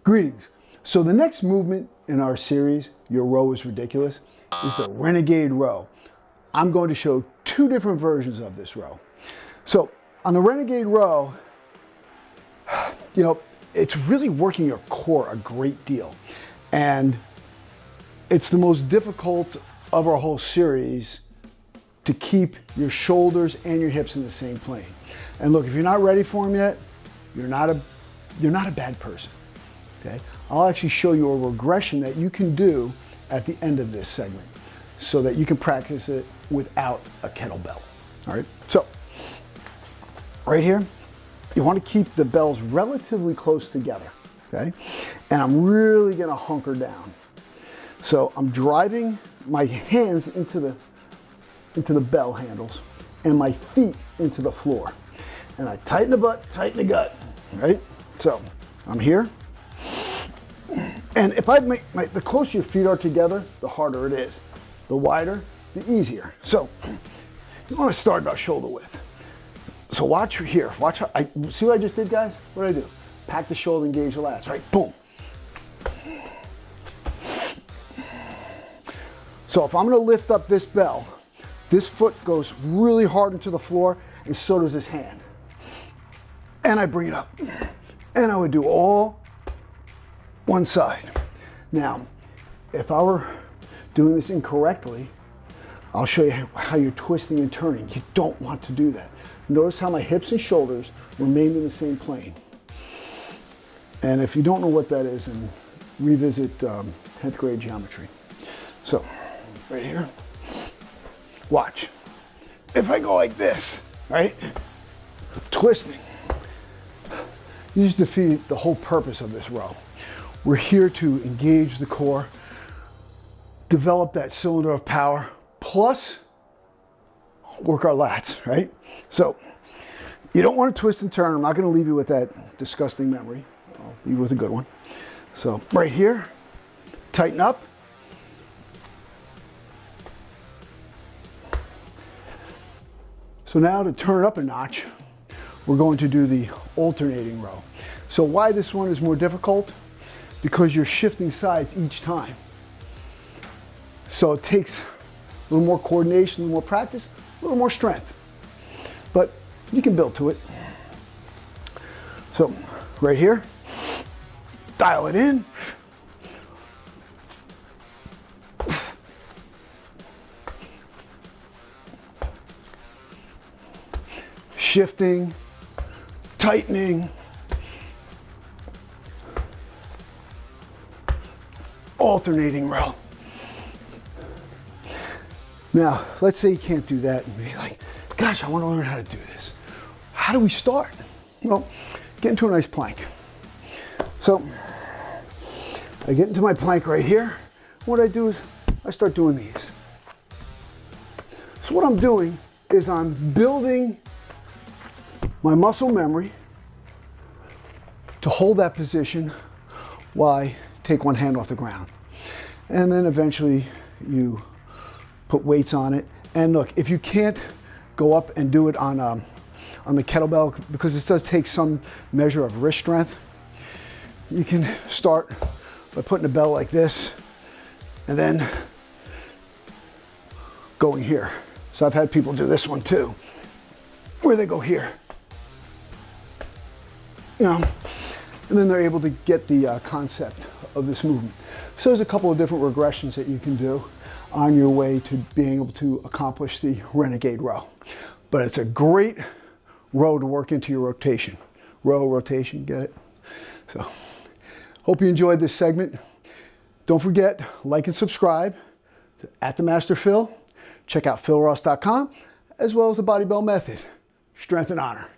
Greetings. So the next movement in our series, Your Row is Ridiculous, is the Renegade Row. I'm going to show two different versions of this row. So on the Renegade Row, it's really working your core a great deal. And it's the most difficult of our whole series to keep your shoulders and your hips in the same plane. And look, if you're not ready for them yet, you're not a bad person. Okay? I'll actually show you a regression that you can do at the end of this segment so that you can practice it without a kettlebell. All right, so right here, you want to keep the bells relatively close together, okay? And I'm really gonna hunker down. So I'm driving my hands into the bell handles and my feet into the floor. And I tighten the butt, tighten the gut, right? So I'm here. And if I make the closer your feet are together, the harder it is. The wider, the easier. So you want to start about shoulder width. So watch here. Watch how see what I just did, guys? What did I do? Pack the shoulder, engage the lats, right? Boom. So if I'm going to lift up this bell, this foot goes really hard into the floor, and so does this hand. And I bring it up. And I would do all one side. Now, if I were doing this incorrectly, I'll show you how you're twisting and turning. You don't want to do that. Notice how my hips and shoulders remain in the same plane. And if you don't know what that is, then revisit 10th grade geometry. So, right here, watch. If I go like this, right, twisting, you just defeat the whole purpose of this row. We're here to engage the core, develop that cylinder of power, plus work our lats, right? So you don't want to twist and turn. I'm not going to leave you with that disgusting memory. I'll leave you with a good one. So right here, tighten up. So now to turn it up a notch, we're going to do the alternating row. So why this one is more difficult? Because you're shifting sides each time. So it takes a little more coordination, a little more practice, a little more strength. But you can build to it. So right here, dial it in. Shifting, tightening, alternating row. Now, let's say you can't do that and be like, gosh, I want to learn how to do this. How do we start? Well, get into a nice plank. So I get into my plank right here. What I do is I start doing these. So what I'm doing is I'm building my muscle memory to hold that position while I take one hand off the ground. And then eventually you put weights on it. And look, if you can't go up and do it on the kettlebell, because this does take some measure of wrist strength, you can start by putting the bell like this and then going here. So I've had people do this one too, where they go here. And then they're able to get the concept of this movement. So there's a couple of different regressions that you can do on your way to being able to accomplish the Renegade Row. But it's a great row to work into your rotation. Row, rotation, get it? So, hope you enjoyed this segment. Don't forget, like and subscribe to @TheMasterPhil. Check out philross.com, as well as the Bodybell Method. Strength and honor.